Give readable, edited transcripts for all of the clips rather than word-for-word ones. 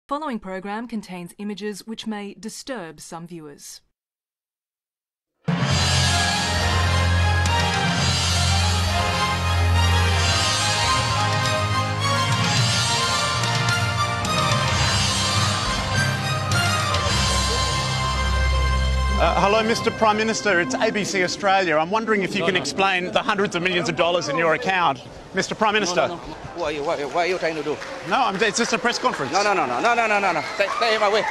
Following program contains images which may disturb some viewers. Hello, Mr. Prime Minister. It's ABC Australia. I'm wondering if you can explain the hundreds of millions of dollars in your account. Mr. Prime Minister. No. What are you trying to do? No, it's just a press conference. No. Stay away.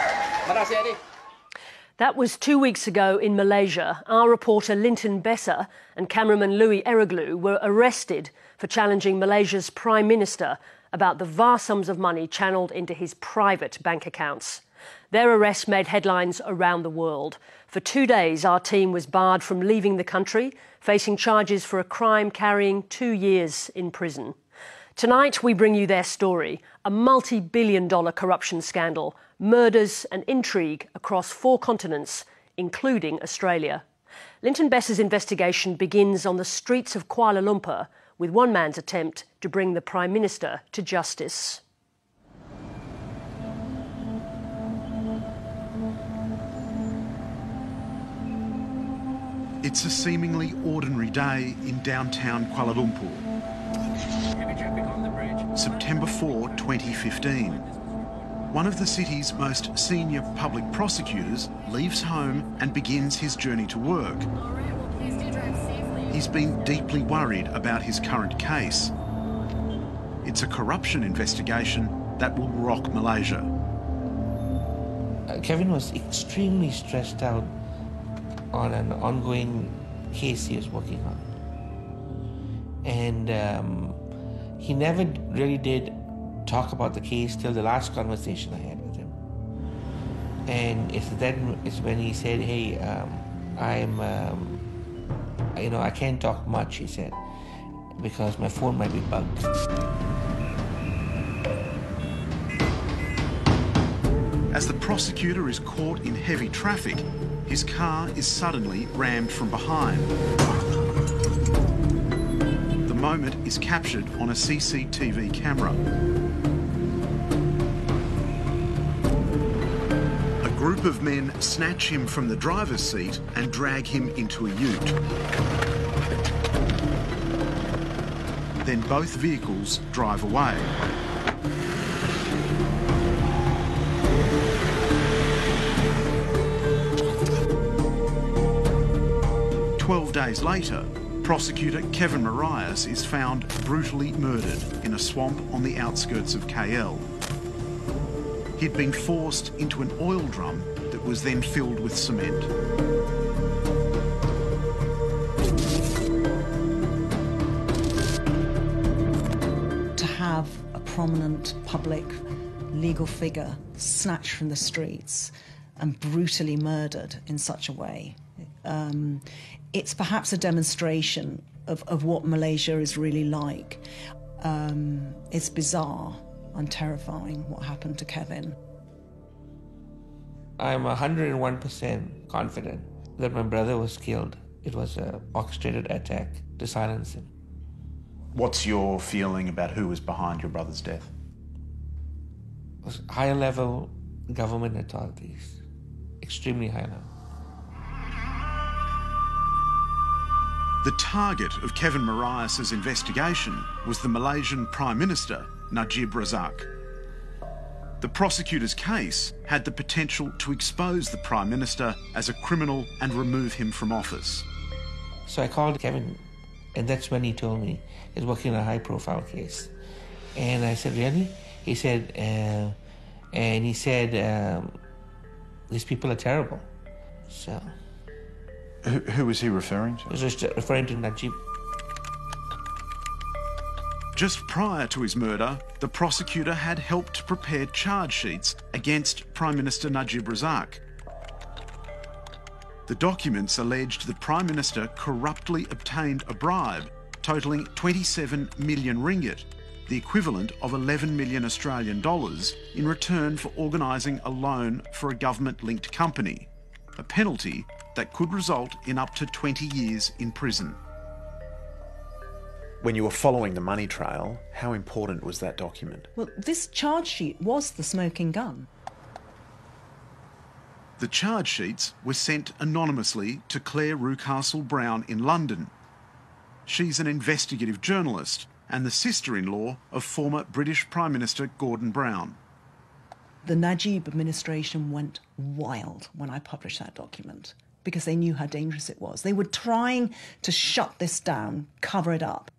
That was 2 weeks ago in Malaysia. Our reporter Linton Besser and cameraman Louis Eroglu were arrested for challenging Malaysia's Prime Minister about the vast sums of money channelled into his private bank accounts. Their arrest made headlines around the world. For 2 days, our team was barred from leaving the country, facing charges for a crime carrying 2 years in prison. Tonight, we bring you their story, a multi-billion-dollar corruption scandal, murders and intrigue across 4 continents, including Australia. Linton Besser's investigation begins on the streets of Kuala Lumpur, with one man's attempt to bring the Prime Minister to justice. It's a seemingly ordinary day in downtown Kuala Lumpur. September 4, 2015. One of the city's most senior public prosecutors leaves home and begins his journey to work. He's been deeply worried about his current case. It's a corruption investigation that will rock Malaysia. Kevin was extremely stressed out on an ongoing case he was working on. And he never really did talk about the case till the last conversation I had with him. And it's when he said, hey, I can't talk much, he said, because my phone might be bugged. As the prosecutor is caught in heavy traffic, his car is suddenly rammed from behind. The moment is captured on a CCTV camera. A group of men snatch him from the driver's seat and drag him into a ute. Then both vehicles drive away. Days later, prosecutor Kevin Marias is found brutally murdered in a swamp on the outskirts of KL. He'd been forced into an oil drum that was then filled with cement. To have a prominent public legal figure snatched from the streets and brutally murdered in such a way, it's perhaps a demonstration of what Malaysia is really like. It's bizarre and terrifying what happened to Kevin. I'm 101% confident that my brother was killed. It was an orchestrated attack to silence him. What's your feeling about who was behind your brother's death? It was high-level government authorities, extremely high level. The target of Kevin Marias' investigation was the Malaysian Prime Minister, Najib Razak. The prosecutor's case had the potential to expose the Prime Minister as a criminal and remove him from office. So I called Kevin, and that's when he told me he's working on a high-profile case. And I said, really? He said, these people are terrible. So... Who was he referring to? He was just referring to Najib. Just prior to his murder, the prosecutor had helped prepare charge sheets against Prime Minister Najib Razak. The documents alleged the Prime Minister corruptly obtained a bribe totalling 27 million ringgit, the equivalent of 11 million Australian dollars, in return for organising a loan for a government-linked company, a penalty that could result in up to 20 years in prison. When you were following the money trail, how important was that document? Well, this charge sheet was the smoking gun. The charge sheets were sent anonymously to Claire Rucastle-Brown in London. She's an investigative journalist and the sister-in-law of former British Prime Minister Gordon Brown. The Najib administration went wild when I published that document because they knew how dangerous it was. They were trying to shut this down, cover it up.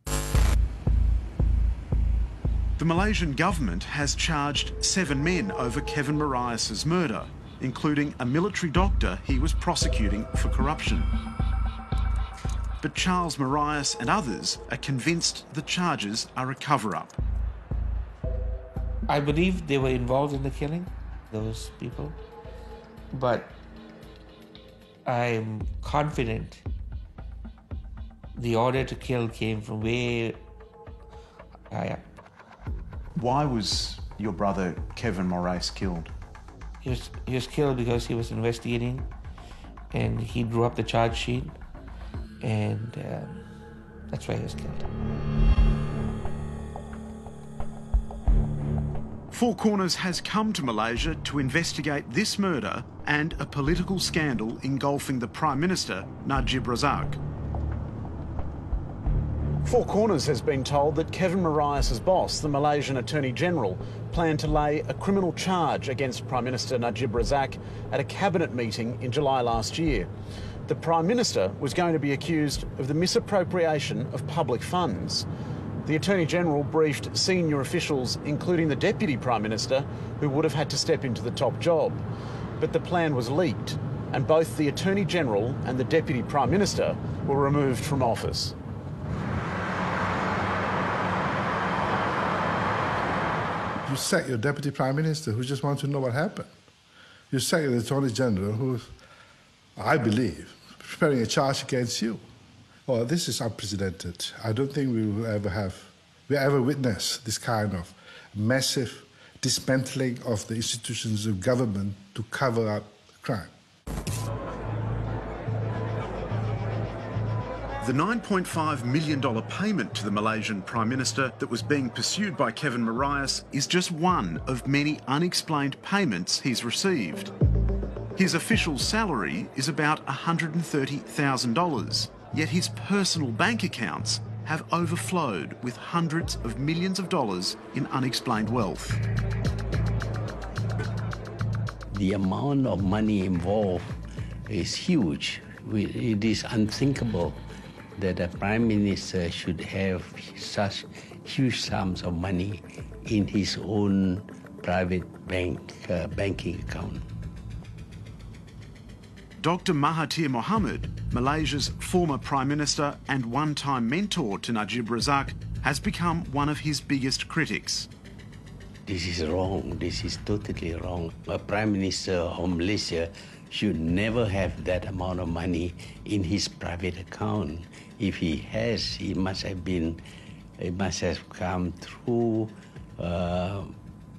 The Malaysian government has charged 7 men over Kevin Marias's murder, including a military doctor he was prosecuting for corruption. But Charles Marias and others are convinced the charges are a cover-up. I believe they were involved in the killing, those people, but I'm confident the order to kill came from way higher. Why was your brother Kevin Marias killed? He was killed because he was investigating and he drew up the charge sheet, and that's why he was killed. Four Corners has come to Malaysia to investigate this murder and a political scandal engulfing the Prime Minister, Najib Razak. Four Corners has been told that Kevin Marias's boss, the Malaysian Attorney General, planned to lay a criminal charge against Prime Minister Najib Razak at a cabinet meeting in July last year. The Prime Minister was going to be accused of the misappropriation of public funds. The Attorney General briefed senior officials, including the Deputy Prime Minister, who would have had to step into the top job. But the plan was leaked, and both the Attorney General and the Deputy Prime Minister were removed from office. You sack your Deputy Prime Minister who just wants to know what happened. You sack the Attorney General who, I believe, preparing a charge against you. Well, this is unprecedented. I don't think we ever witness this kind of massive dismantling of the institutions of government to cover up crime. The $9.5 million payment to the Malaysian Prime Minister that was being pursued by Kevin Marias is just one of many unexplained payments he's received. His official salary is about $130,000, yet his personal bank accounts have overflowed with hundreds of millions of dollars in unexplained wealth. The amount of money involved is huge. It is unthinkable that a Prime Minister should have such huge sums of money in his own private banking account. Dr Mahathir Mohamad, Malaysia's former Prime Minister and one-time mentor to Najib Razak, has become one of his biggest critics. This is wrong. This is totally wrong. A Prime Minister of Malaysia should never have that amount of money in his private account. If he has, it must have come through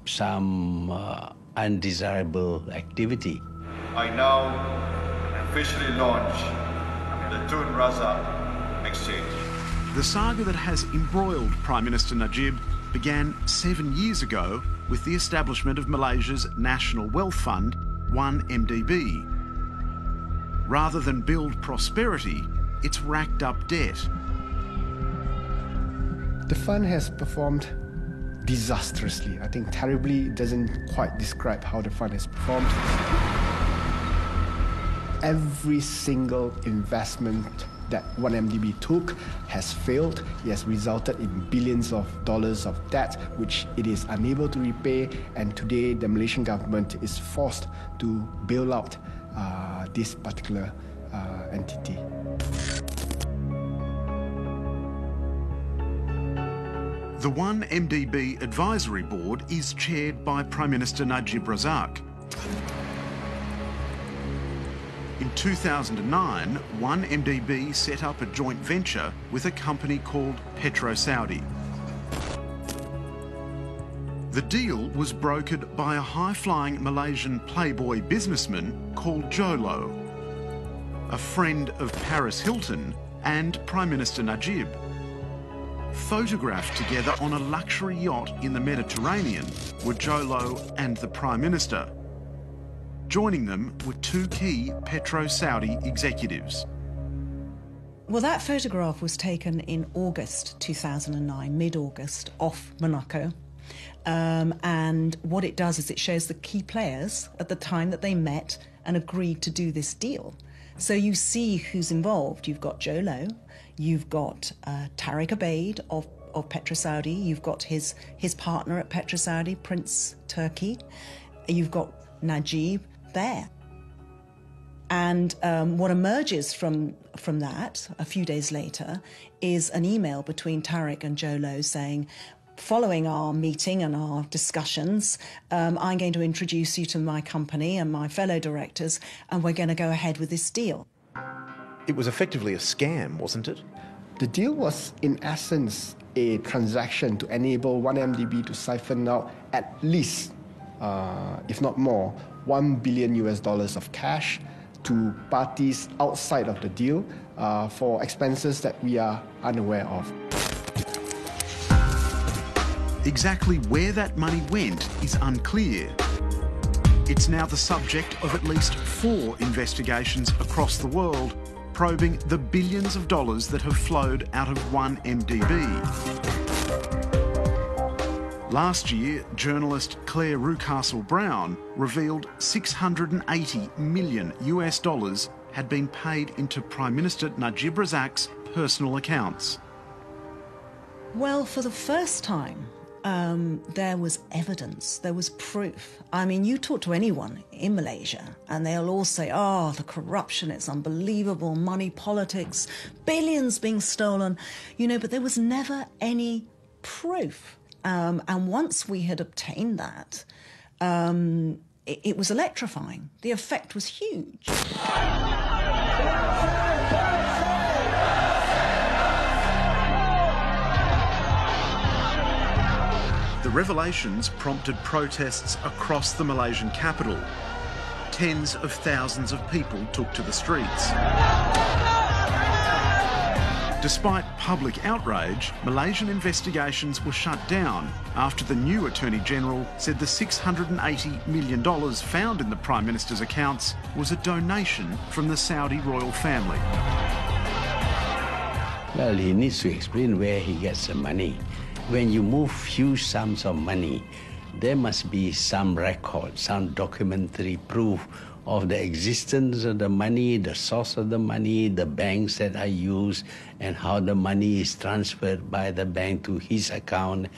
some undesirable activity. I now officially launch the Tun Razak exchange. The saga that has embroiled Prime Minister Najib began 7 years ago with the establishment of Malaysia's National Wealth Fund, 1MDB. Rather than build prosperity, it's racked up debt. The fund has performed disastrously. I think terribly doesn't quite describe how the fund has performed. Every single investment that 1MDB took has failed. It has resulted in billions of dollars of debt, which it is unable to repay, and today the Malaysian government is forced to bail out this particular entity. The 1MDB Advisory Board is chaired by Prime Minister Najib Razak. In 2009, 1MDB set up a joint venture with a company called Petro Saudi. The deal was brokered by a high-flying Malaysian playboy businessman called Jolo, a friend of Paris Hilton and Prime Minister Najib. Photographed together on a luxury yacht in the Mediterranean were Jho and the Prime Minister. Joining them were two key Petro-Saudi executives. Well, that photograph was taken in August 2009, mid-August, off Monaco. And what it does is it shows the key players at the time that they met and agreed to do this deal. So you see who's involved. You've got Jho, you've got Tariq Abeid of Petro-Saudi, you've got his partner at Petro-Saudi, Prince Turki, you've got Najib there. And what emerges from that a few days later is an email between Tariq and Jho saying, following our meeting and our discussions, I'm going to introduce you to my company and my fellow directors, and we're going to go ahead with this deal. It was effectively a scam, wasn't it? The deal was, in essence, a transaction to enable 1MDB to siphon out at least, if not more, $1 billion of cash to parties outside of the deal for expenses that we are unaware of. Exactly where that money went is unclear. It's now the subject of at least 4 investigations across the world, probing the billions of dollars that have flowed out of 1MDB. Last year, journalist Claire Rucastle-Brown revealed $680 million had been paid into Prime Minister Najib Razak's personal accounts. Well, for the first time, there was evidence, there was proof. I mean, you talk to anyone in Malaysia and they'll all say, oh, the corruption, it's unbelievable, money politics, billions being stolen, you know, but there was never any proof. And once we had obtained that, it was electrifying. The effect was huge. The revelations prompted protests across the Malaysian capital. Tens of thousands of people took to the streets. Despite public outrage, Malaysian investigations were shut down after the new Attorney General said the $680 million found in the Prime Minister's accounts was a donation from the Saudi royal family. Well, he needs to explain where he gets the money. When you move huge sums of money, there must be some record, some documentary proof of the existence of the money, the source of the money, the banks that are used, and how the money is transferred by the bank to his account.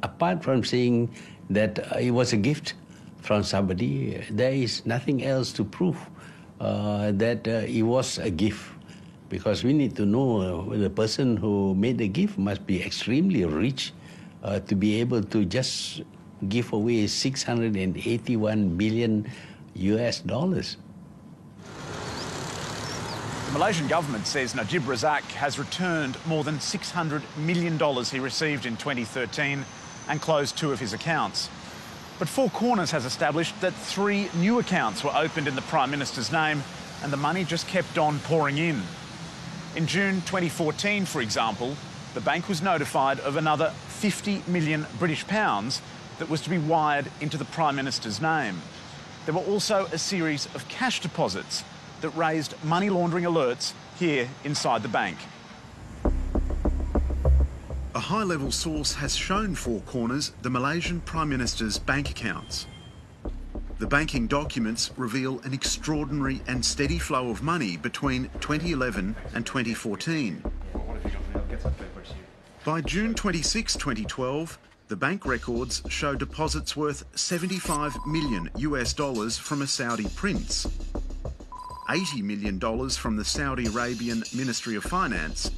Apart from saying that it was a gift from somebody, there is nothing else to prove that it was a gift. Because we need to know the person who made the gift must be extremely rich to be able to just give away $681 billion. The Malaysian government says Najib Razak has returned more than $600 million he received in 2013 and closed 2 of his accounts. But Four Corners has established that 3 new accounts were opened in the Prime Minister's name and the money just kept on pouring in. In June 2014, for example, the bank was notified of another 50 million British pounds that was to be wired into the Prime Minister's name. There were also a series of cash deposits that raised money laundering alerts here inside the bank. A high-level source has shown Four Corners the Malaysian Prime Minister's bank accounts. The banking documents reveal an extraordinary and steady flow of money between 2011 and 2014. By June 26, 2012, the bank records show deposits worth $75 million from a Saudi prince, $80 million from the Saudi Arabian Ministry of Finance,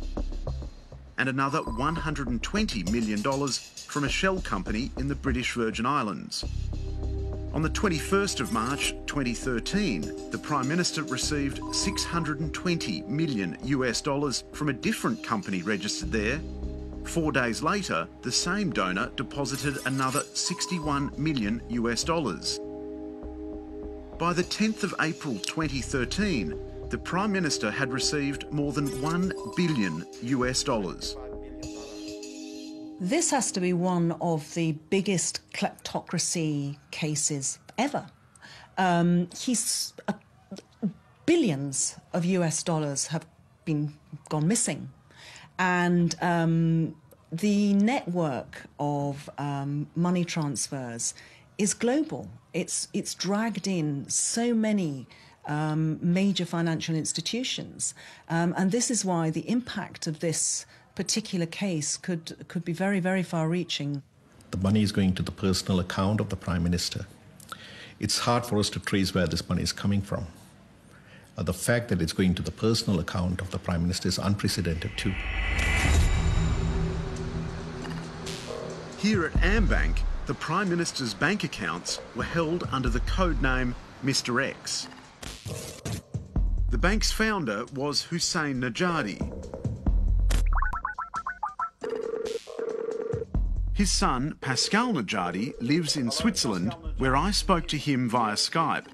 and another $120 million from a shell company in the British Virgin Islands. On the 21st of March 2013, the Prime Minister received $620 million from a different company registered there. 4 days later, the same donor deposited another $61 million. By the 10th of April 2013, the Prime Minister had received more than $1 billion. This has to be one of the biggest kleptocracy cases ever. Billions of US dollars have gone missing. And the network of money transfers is global. It's dragged in so many major financial institutions. And this is why the impact of this particular case could be very, very far-reaching. The money is going to the personal account of the Prime Minister. It's hard for us to trace where this money is coming from. The fact that it's going to the personal account of the Prime Minister is unprecedented too. Here at AmBank, the Prime Minister's bank accounts were held under the code name Mr X. The bank's founder was Hussein Nejati. His son, Pascal Nejati, lives in Switzerland, where I spoke to him via Skype.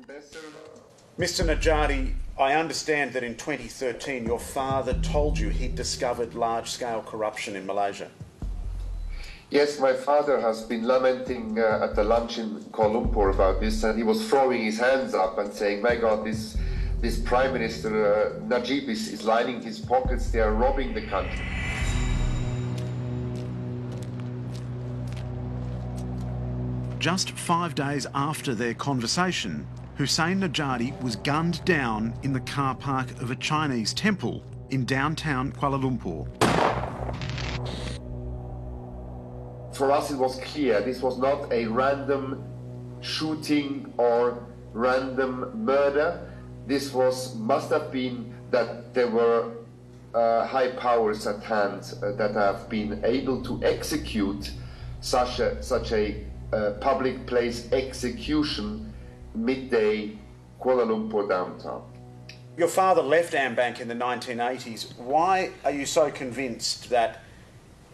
Mr Nejati, I understand that in 2013 your father told you he'd discovered large-scale corruption in Malaysia. Yes, my father has been lamenting at the lunch in Kuala Lumpur about this, and he was throwing his hands up and saying, my God, this Prime Minister Najib is lining his pockets, they are robbing the country. Just 5 days after their conversation, Hussein Nejati was gunned down in the car park of a Chinese temple in downtown Kuala Lumpur. For us it was clear this was not a random shooting or random murder. This must have been that there were high powers at hand that have been able to execute such a public place execution midday Kuala Lumpur downtown. Your father left AmBank in the 1980s. Why are you so convinced that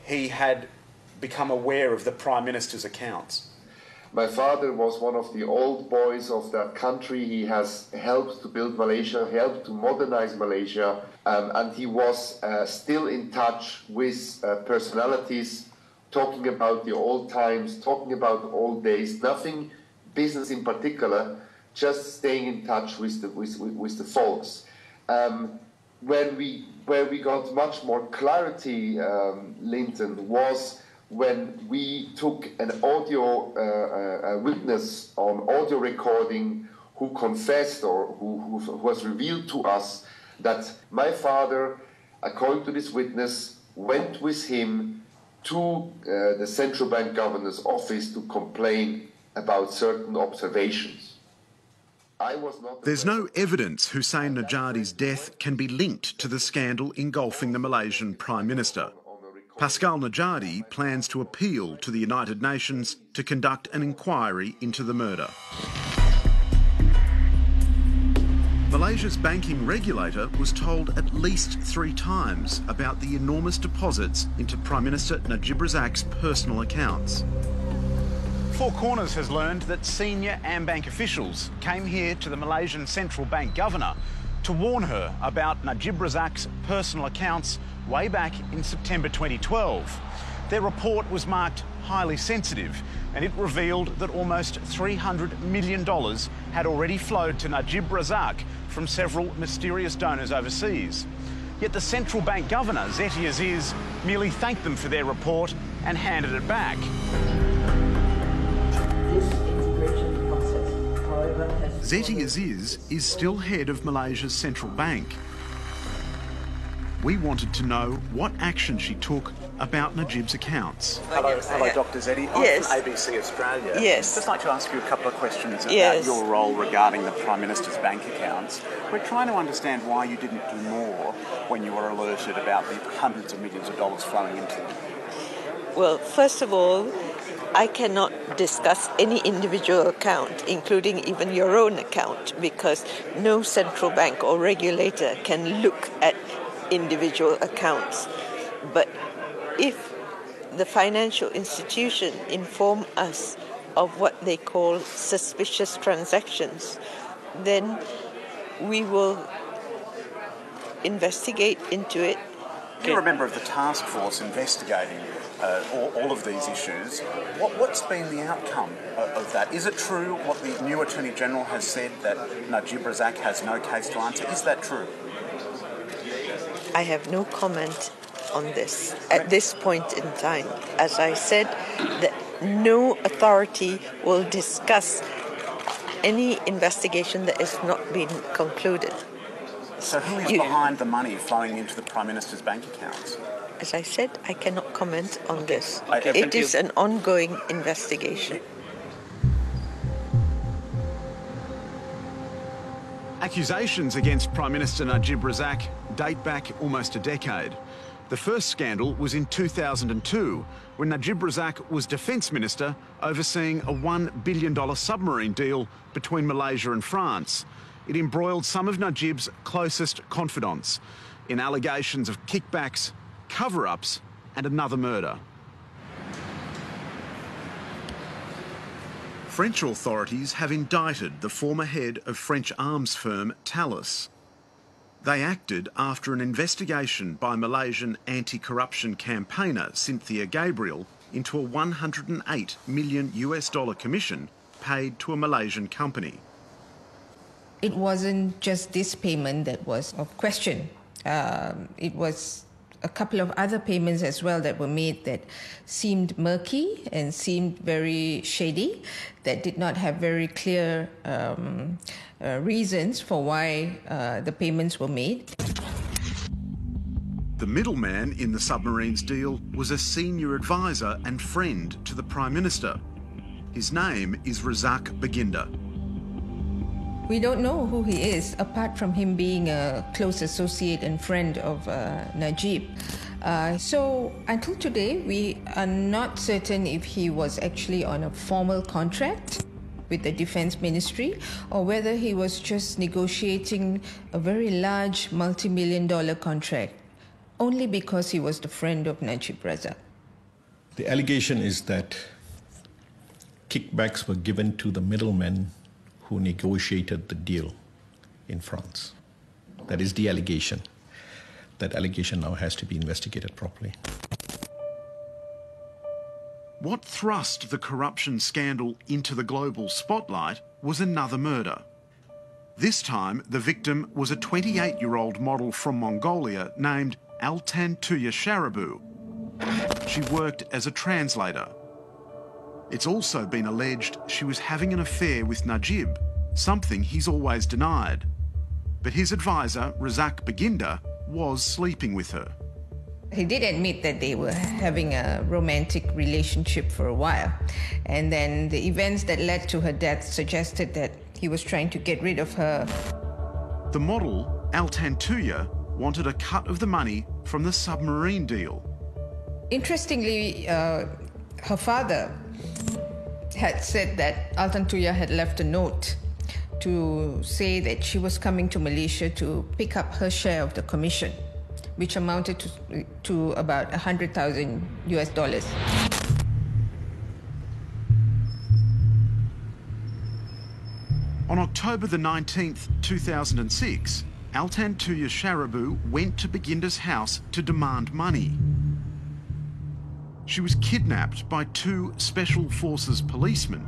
he had become aware of the Prime Minister's accounts? My father was one of the old boys of that country. He has helped to build Malaysia, helped to modernize Malaysia, and he was still in touch with personalities, talking about the old times, talking about the old days, nothing business in particular, just staying in touch with the folks. Where we got much more clarity, Linton, was when we took an audio a witness on audio recording who confessed or who was revealed to us that my father, according to this witness, went with him to the central bank governor's office to complain about certain observations. There's no evidence Hussein Nejati's death can be linked to the scandal engulfing the Malaysian Prime Minister. Pascal Nejati plans to appeal to the United Nations to conduct an inquiry into the murder. Malaysia's banking regulator was told at least 3 times about the enormous deposits into Prime Minister Najib Razak's personal accounts. Four Corners has learned that senior AmBank officials came here to the Malaysian Central Bank governor to warn her about Najib Razak's personal accounts way back in September 2012. Their report was marked highly sensitive, and it revealed that almost $300 million had already flowed to Najib Razak from several mysterious donors overseas. Yet the central bank governor, Zeti Aziz, merely thanked them for their report and handed it back. Zeti Aziz is still head of Malaysia's central bank. We wanted to know what action she took about Najib's accounts. Hello, Dr. Zeti. I'm from ABC Australia. Yes. I'd just like to ask you a couple of questions about your role regarding the Prime Minister's bank accounts. We're trying to understand why you didn't do more when you were alerted about the hundreds of millions of dollars flowing into them. Well, first of all, I cannot discuss any individual account, including even your own account, because no central bank or regulator can look at individual accounts. But if the financial institution inform us of what they call suspicious transactions, then we will investigate into it. You're a member of the task force investigating all of these issues. What's been the outcome of that? Is it true what the new Attorney General has said, that Najib Razak has no case to answer? Is that true? I have no comment on this at this point in time. As I said, that no authority will discuss any investigation that has not been concluded. So who is behind the money flowing into the Prime Minister's bank accounts? As I said, I cannot comment on this. It is an ongoing investigation. Accusations against Prime Minister Najib Razak date back almost a decade. The first scandal was in 2002, when Najib Razak was Defence Minister overseeing a $1 billion submarine deal between Malaysia and France. It embroiled some of Najib's closest confidants in allegations of kickbacks, cover-ups and another murder. French authorities have indicted the former head of French arms firm Thales. They acted after an investigation by Malaysian anti-corruption campaigner Cynthia Gabriel into a $108 million commission paid to a Malaysian company. It wasn't just this payment that was of question. It was a couple of other payments as well that were made that seemed murky and seemed very shady, that did not have very clear reasons for why the payments were made. The middleman in the submarines deal was a senior advisor and friend to the Prime Minister. His name is Razak Baginda. We don't know who he is, apart from him being a close associate and friend of Najib. So until today, we are not certain if he was actually on a formal contract with the Defence Ministry or whether he was just negotiating a very large multi-million-dollar contract only because he was the friend of Najib Razak. The allegation is that kickbacks were given to the middlemen who negotiated the deal in France. That is the allegation. That allegation now has to be investigated properly. What thrust the corruption scandal into the global spotlight was another murder. This time, the victim was a 28-year-old model from Mongolia named Altan Tuya Sharabu. She worked as a translator. It's also been alleged she was having an affair with Najib, something he's always denied. But his advisor, Razak Baginda, was sleeping with her. He did admit that they were having a romantic relationship for a while. And then the events that led to her death suggested that he was trying to get rid of her. The model, Altan Tuya, wanted a cut of the money from the submarine deal. Interestingly, her father had said that Altan Tuya had left a note to say that she was coming to Malaysia to pick up her share of the commission, which amounted to about $100,000. On October the 19th, 2006, Altan Tuya Sharabu went to Baginda's house to demand money. She was kidnapped by 2 Special Forces policemen.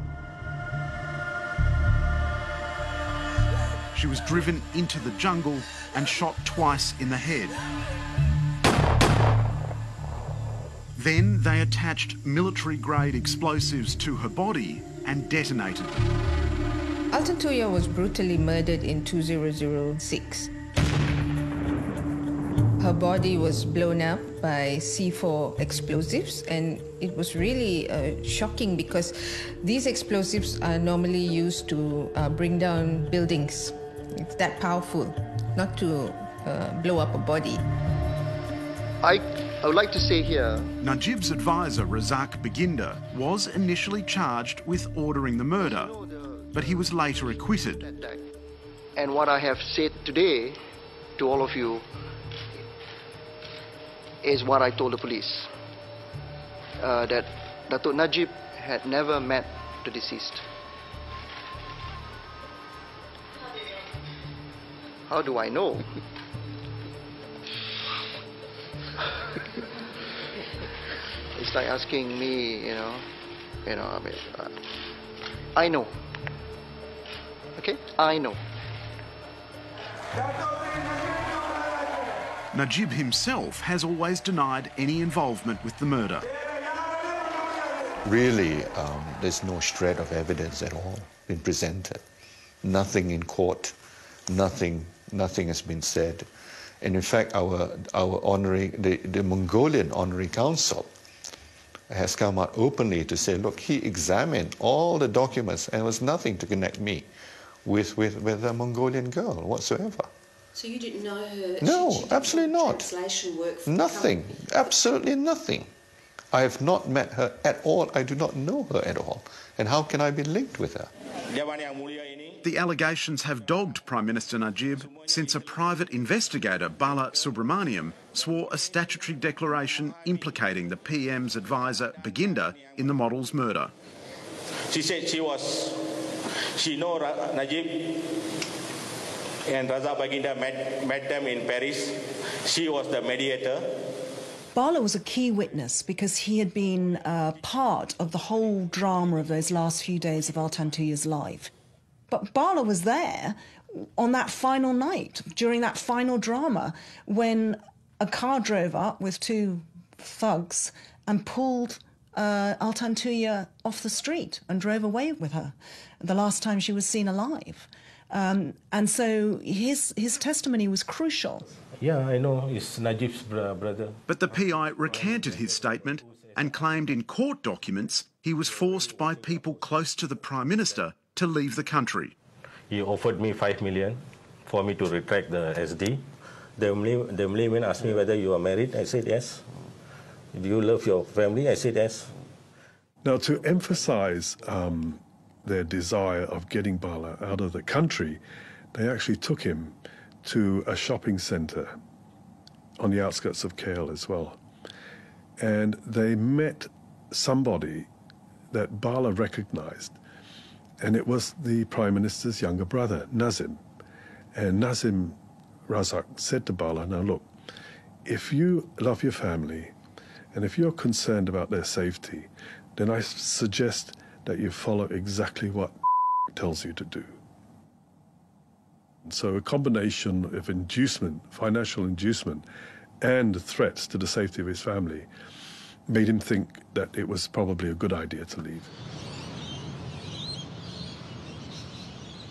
She was driven into the jungle and shot twice in the head. Then they attached military-grade explosives to her body and detonated them. Altan Tuya was brutally murdered in 2006. Her body was blown up by C4 explosives, and it was really shocking because these explosives are normally used to bring down buildings. It's that powerful, not to blow up a body. I would like to say here, Najib's advisor, Razak Baginda, was initially charged with ordering the murder, but he was later acquitted. And what I have said today to all of you is what I told the police, that Datuk Najib had never met the deceased. How do I know? It's like asking me, I know. Okay, I know. Najib himself has always denied any involvement with the murder. Really, there's no shred of evidence at all been presented. Nothing in court, nothing has been said. And in fact, the Mongolian Honorary Council has come out openly to say, look, he examined all the documents and there was nothing to connect me with a Mongolian girl whatsoever. So you didn't know her? No, absolutely not. Translation work for nothing, absolutely nothing. I have not met her at all. I do not know her at all. And how can I be linked with her? The allegations have dogged Prime Minister Najib since a private investigator, Bala Subramaniam, swore a statutory declaration implicating the PM's advisor, Baginda, in the model's murder. She said she know Najib and Raza Baginda met them in Paris. She was the mediator. Bala was a key witness because he had been part of the whole drama of those last few days of Altantuya's life. But Bala was there on that final night, during that final drama, when a car drove up with two thugs and pulled Altantuya off the street and drove away with her, the last time she was seen alive. And so his testimony was crucial. Yeah, I know. It's Najib's brother. But the PI recanted his statement and claimed in court documents he was forced by people close to the Prime Minister to leave the country. He offered me 5 million for me to retract the SD. The Malian asked me whether you are married. I said yes. Do you love your family? I said yes. Now, to emphasise their desire of getting Bala out of the country, they actually took him to a shopping centre on the outskirts of KL as well. And they met somebody that Bala recognised, and it was the Prime Minister's younger brother, Nazim. And Nazim Razak said to Bala, now look, if you love your family and if you're concerned about their safety, then I suggest that you follow exactly what tells you to do. So a combination of inducement, financial inducement, and threats to the safety of his family made him think that it was probably a good idea to leave.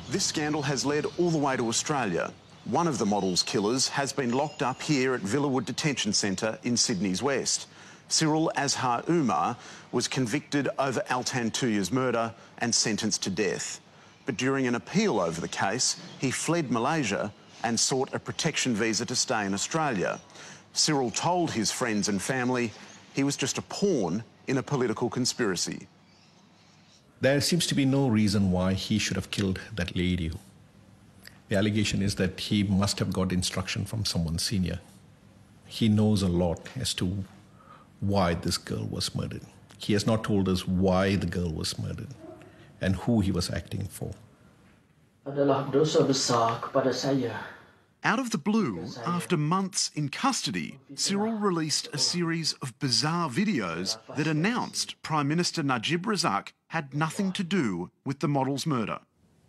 This scandal has led all the way to Australia. One of the model's killers has been locked up here at Villawood Detention Centre in Sydney's West. Cyril Azhar Umar was convicted over Altantuya's murder and sentenced to death. But during an appeal over the case, he fled Malaysia and sought a protection visa to stay in Australia. Cyril told his friends and family he was just a pawn in a political conspiracy. There seems to be no reason why he should have killed that lady. The allegation is that he must have got instruction from someone senior. He knows a lot as to why this girl was murdered. He has not told us why the girl was murdered and who he was acting for. Adalah dosa besar kepada saya. Out of the blue, after months in custody, Cyril released a series of bizarre videos that announced Prime Minister Najib Razak had nothing to do with the model's murder.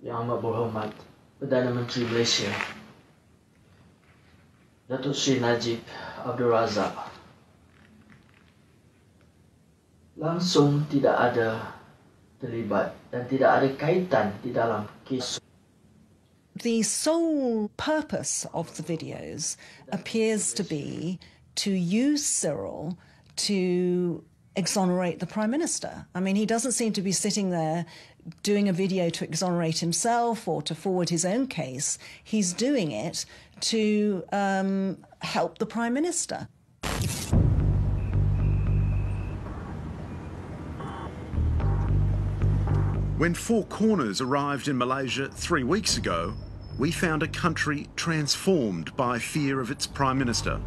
Yang Amat Berhormat Perdana Menteri Malaysia, Datuk Seri Najib Abdul Razak, langsung tidak ada terlibat dan tidak ada kaitan di dalam kes. The sole purpose of the videos appears to be to use Cyril to exonerate the Prime Minister. I mean, he doesn't seem to be sitting there doing a video to exonerate himself or to forward his own case. He's doing it to help the Prime Minister. When Four Corners arrived in Malaysia 3 weeks ago, we found a country transformed by fear of its Prime Minister.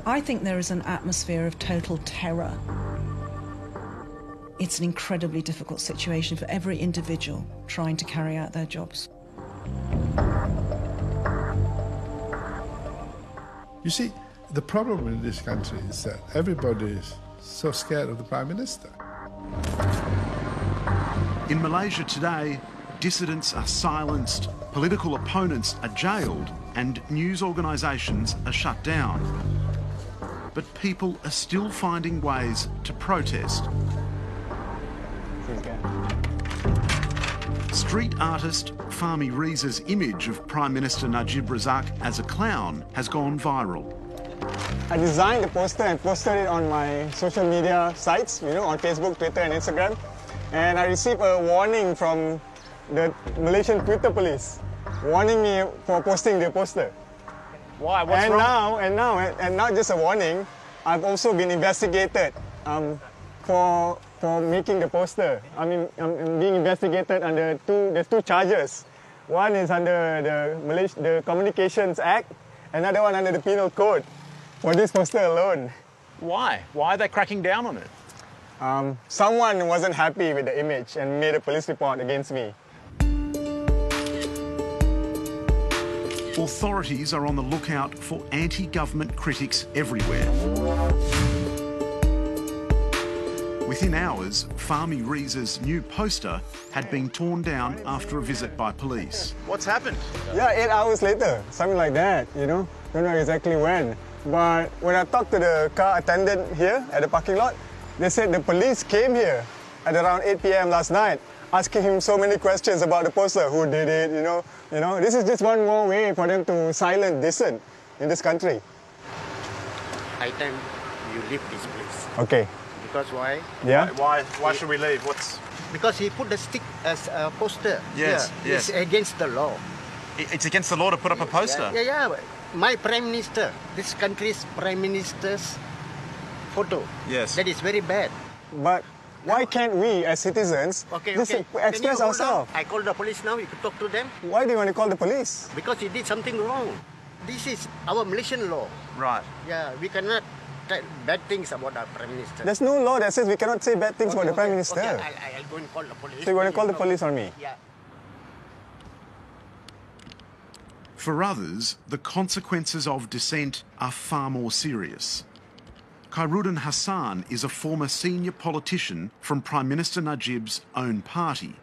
I think there is an atmosphere of total terror. It's an incredibly difficult situation for every individual trying to carry out their jobs. You see, The problem in this country is that everybody is so scared of the Prime Minister. In Malaysia today, dissidents are silenced, political opponents are jailed, and news organisations are shut down. But people are still finding ways to protest. Street artist Fahmi Riza's image of Prime Minister Najib Razak as a clown has gone viral. I designed the poster and posted it on my social media sites, on Facebook, Twitter and Instagram. And I received a warning from the Malaysian Twitter police, warning me for posting the poster. Why? What's wrong? And not just a warning, I've also been investigated for making the poster. I'm being investigated under there's two charges. One is under the Communications Act, another one under the Penal Code for this poster alone. Why? Why are they cracking down on it? Someone wasn't happy with the image and made a police report against me. Authorities are on the lookout for anti-government critics everywhere. Within hours, Fahmi Riza's new poster had been torn down after a visit by police. What's happened? Yeah, 8 hours later, something like that, Don't know exactly when. But when I talked to the car attendant here at the parking lot, they said the police came here at around 8 p.m. last night, asking him so many questions about the poster, who did it, This is just one more way for them to silence dissent in this country. I think you leave this place. Okay. Because why? Yeah. Why should we leave? Because he put the stick as a poster. Yes. Yeah, yes. It's against the law. It's against the law to put up a poster. Yeah. My Prime Minister, this country's Prime Minister's photo. Yes. That is very bad. But why can't we, as citizens, just express ourselves? I call the police now. You can talk to them. Why do you want to call the police? Because he did something wrong. This is our Malaysian law. Right. Yeah, we cannot say bad things about our Prime Minister. There's no law that says we cannot say bad things about the Prime Minister. Okay, I'll go and call the police. So you're going to call the police on me? Yeah. For others, the consequences of dissent are far more serious. Khairuddin Hassan is a former senior politician from Prime Minister Najib's own party.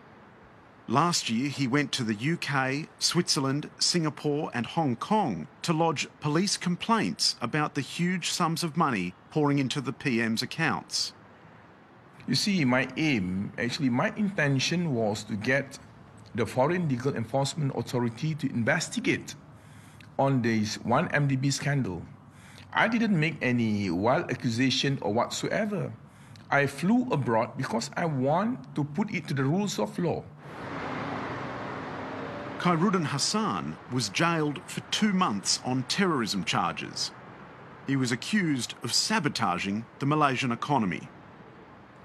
Last year, he went to the UK, Switzerland, Singapore and Hong Kong to lodge police complaints about the huge sums of money pouring into the PM's accounts. You see, my intention was to get the Foreign Legal Enforcement Authority to investigate on this 1MDB scandal. I didn't make any wild accusation or whatsoever. I flew abroad because I want to put it to the rules of law. Khairuddin Hassan was jailed for 2 months on terrorism charges. He was accused of sabotaging the Malaysian economy.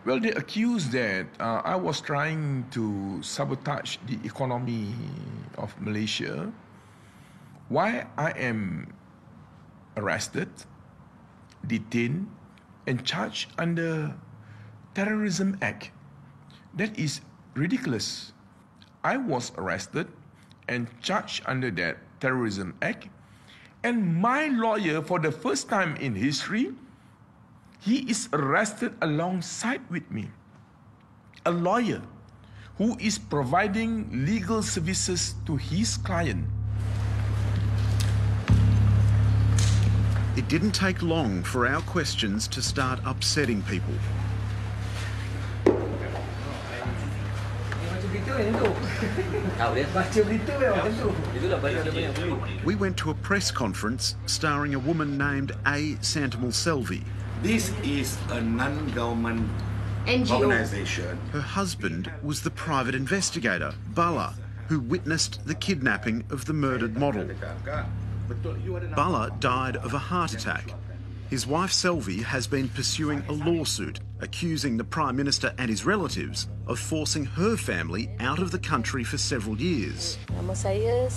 Well, they accused that I was trying to sabotage the economy of Malaysia. Why I am arrested, detained, and charged under Terrorism Act. That is ridiculous. I was arrested and charged under that Terrorism Act, and my lawyer, for the first time in history, he is arrested alongside with me. A lawyer who is providing legal services to his client. It didn't take long for our questions to start upsetting people. We went to a press conference starring a woman named A. Santamal Selvi. This is a non-government organization. Her husband was the private investigator, Bala, who witnessed the kidnapping of the murdered model. Bala died of a heart attack. His wife Selvi has been pursuing a lawsuit accusing the Prime Minister and his relatives of forcing her family out of the country for several years. Nama saya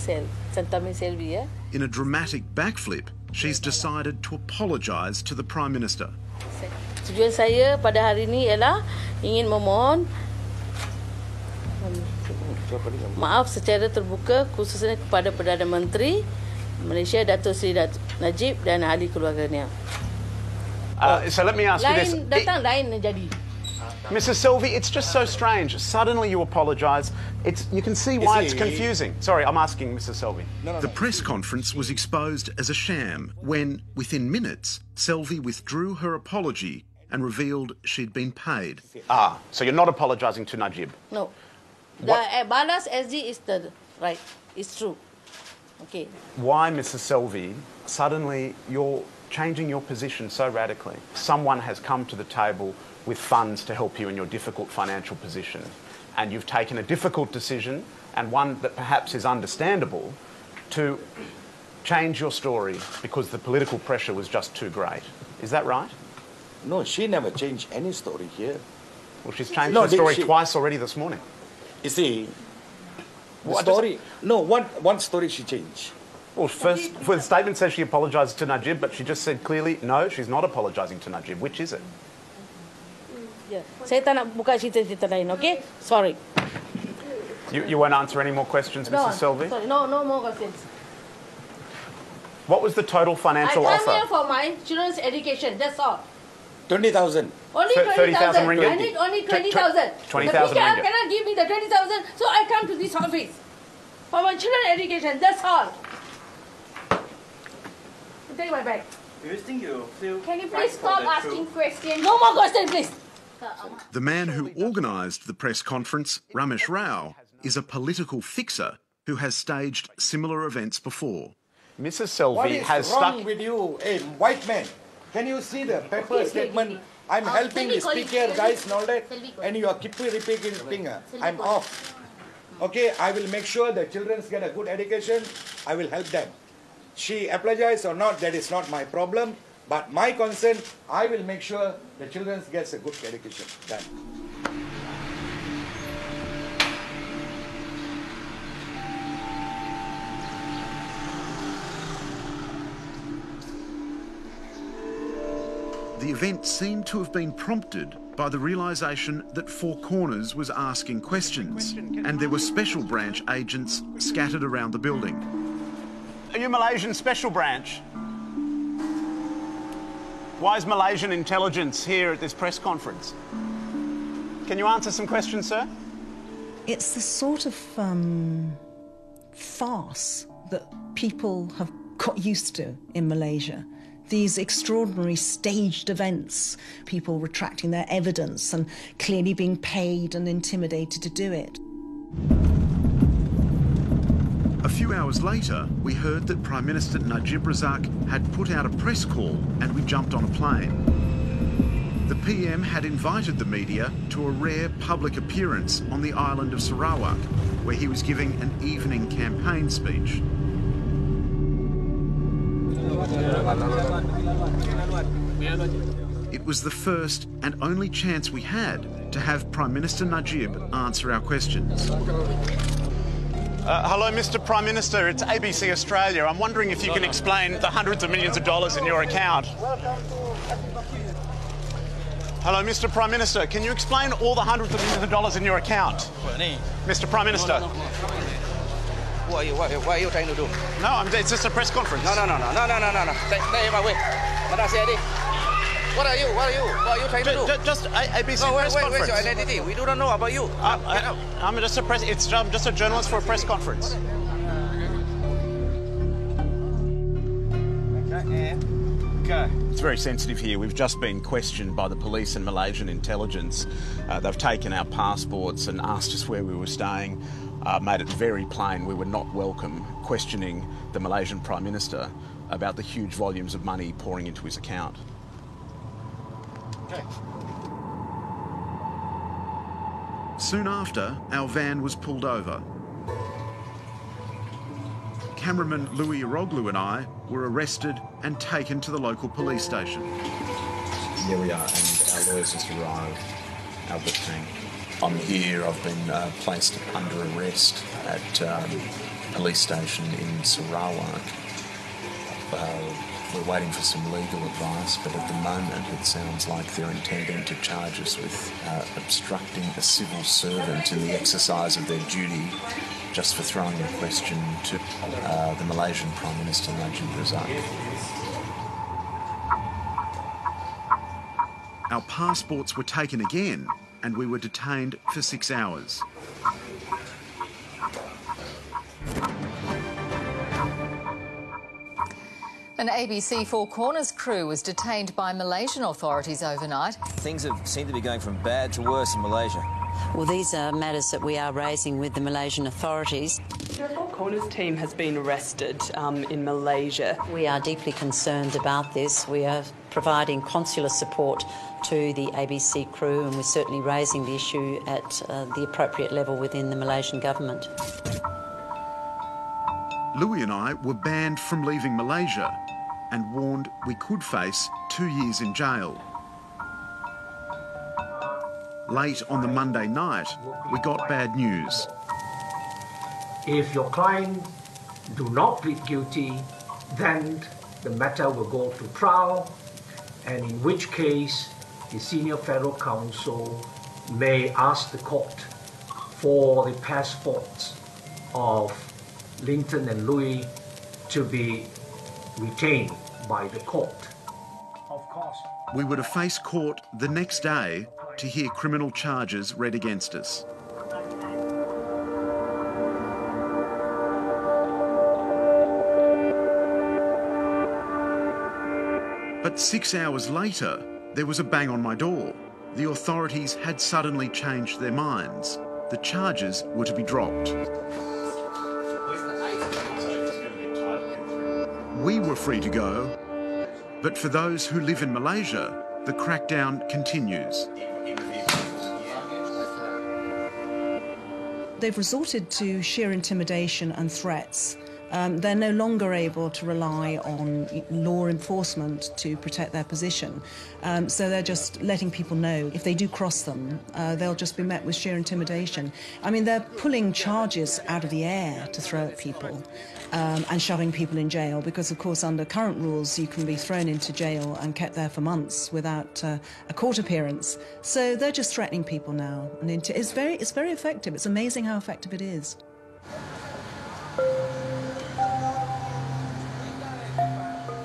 Santamal Selvi, ya. In a dramatic backflip, she's decided to apologise to the Prime Minister. Tujuan saya pada hari ini ialah ingin memohon maaf secara terbuka khususnya kepada Perdana Menteri Malaysia, Dato' Seri Najib dan ahli keluarganya. So let me ask you this. Lain datang, lain jadi. Mrs. Selvey, it's just so strange. Suddenly you apologise. You can see why it's confusing. Sorry, I'm asking Mrs. Selvey. The press conference was exposed as a sham when, within minutes, Selvey withdrew her apology and revealed she'd been paid. So you're not apologising to Najib? No. The Balas SD is the right. It's true. Okay. Why, Mrs. Selvey, suddenly you're changing your position so radically? Someone has come to the table with funds to help you in your difficult financial position, and you've taken a difficult decision, and one that perhaps is understandable, to change your story because the political pressure was just too great. Is that right? No, she never changed any story here. Well, she's changed the story twice already this morning. You see, one story she changed. Well, first, the statement says she apologised to Najib, but she just said clearly, no, she's not apologising to Najib. Which is it? Saya tak nak buka cerita-cerita lain, okay? Sorry. You won't answer any more questions, Mrs. Selvey? Sorry, no more questions. What was the total financial offer? I come here for my children's education, that's all. 20,000. Only 20,000 ringgit. I need only 20,000. 20,000 the ringgit. cannot give me the 20,000, so I come to this office for my children's education, that's all. Take my bag. Do you think you feel... Can you please stop asking questions? No more questions, please. The man who organised the press conference, Ramesh Rao, is a political fixer who has staged similar events before. Mrs. Selvey what is has wrong stuck... with you, hey, white man? Can you see the paper statement? I'm helping the speaker, guys, and all that, and you are keep repeating, I'm off. Okay, I will make sure the children get a good education. I will help them. She apologized or not, that is not my problem. But my concern, I will make sure the children gets a good education. Done. The event seemed to have been prompted by the realisation that Four Corners was asking questions, and there were special branch agents scattered around the building. Are you Malaysian Special Branch? Why is Malaysian intelligence here at this press conference? Can you answer some questions, sir? It's the sort of farce that people have got used to in Malaysia. These extraordinary staged events, people retracting their evidence and clearly being paid and intimidated to do it. A few hours later, we heard that Prime Minister Najib Razak had put out a press call and we jumped on a plane. The PM had invited the media to a rare public appearance on the island of Sarawak, where he was giving an evening campaign speech. It was the first and only chance we had to have Prime Minister Najib answer our questions. Hello, Mr. Prime Minister. It's ABC Australia. I'm wondering if you can explain the hundreds of millions of dollars in your account. Hello, Mr. Prime Minister. Can you explain all the hundreds of millions of dollars in your account? Mr. Prime Minister. What are you trying to do? No, it's just a press conference. No. Stay away. What are you trying to do? Just ABC press conference. Where's your identity? We do not know about you. I'm just a journalist for a press conference. Okay. It's very sensitive here. We've just been questioned by the police and Malaysian intelligence. They've taken our passports and asked us where we were staying. Made it very plain we were not welcome questioning the Malaysian Prime Minister about the huge volumes of money pouring into his account. Okay. Soon after, our van was pulled over. Cameraman Louis Iroglu and I were arrested and taken to the local police station. Here we are, and our lawyers just arrived, Albert Tang. I'm here, I've been placed under arrest at a police station in Sarawak. We're waiting for some legal advice, but at the moment it sounds like they're intending to charge us with obstructing a civil servant in the exercise of their duty just for throwing a question to the Malaysian Prime Minister Najib Razak. Our passports were taken again and we were detained for 6 hours. An ABC Four Corners crew was detained by Malaysian authorities overnight. Things seem to be going from bad to worse in Malaysia. Well, these are matters that we are raising with the Malaysian authorities. The Four Corners team has been arrested in Malaysia. We are deeply concerned about this. We are providing consular support to the ABC crew, and we're certainly raising the issue at the appropriate level within the Malaysian government. Louis and I were banned from leaving Malaysia and warned we could face 2 years in jail. Late on the Monday night, we got bad news. If your client do not plead guilty, then the matter will go to trial, and in which case the Senior Federal Counsel may ask the court for the passports of Linton and Louis to be retained by the court. Of course, we were to face court the next day to hear criminal charges read against us. But 6 hours later, there was a bang on my door. The authorities had suddenly changed their minds. The charges were to be dropped. We were free to go, but for those who live in Malaysia, the crackdown continues. They've resorted to sheer intimidation and threats. They're no longer able to rely on law enforcement to protect their position. So they're just letting people know if they do cross them, they'll just be met with sheer intimidation. I mean, they're pulling charges out of the air to throw at people and shoving people in jail because, of course, under current rules, you can be thrown into jail and kept there for months without a court appearance. So they're just threatening people now. And it's very effective. It's amazing how effective it is.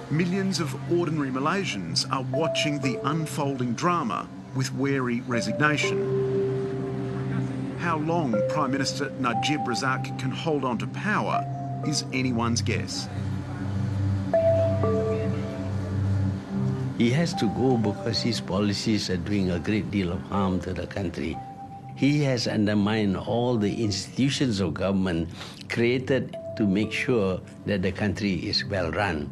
Millions of ordinary Malaysians are watching the unfolding drama with wary resignation. How long Prime Minister Najib Razak can hold on to power is anyone's guess. He has to go because his policies are doing a great deal of harm to the country. He has undermined all the institutions of government created to make sure that the country is well run.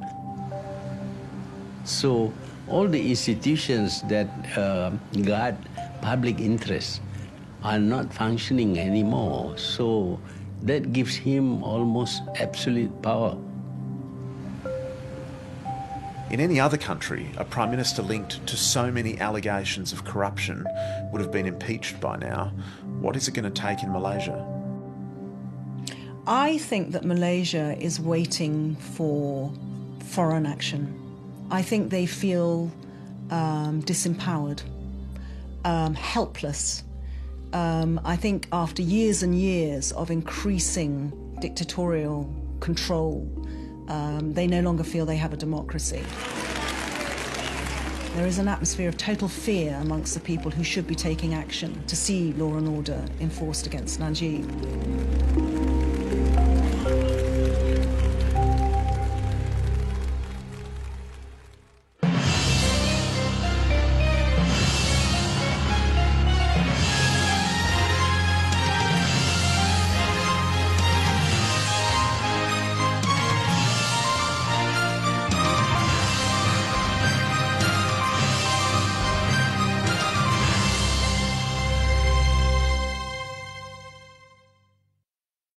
So all the institutions that guard public interest are not functioning anymore. So that gives him almost absolute power. In any other country, a Prime Minister linked to so many allegations of corruption would have been impeached by now. What is it going to take in Malaysia? I think that Malaysia is waiting for foreign action. I think they feel disempowered, helpless. I think after years and years of increasing dictatorial control, they no longer feel they have a democracy. There is an atmosphere of total fear amongst the people who should be taking action to see law and order enforced against Najib.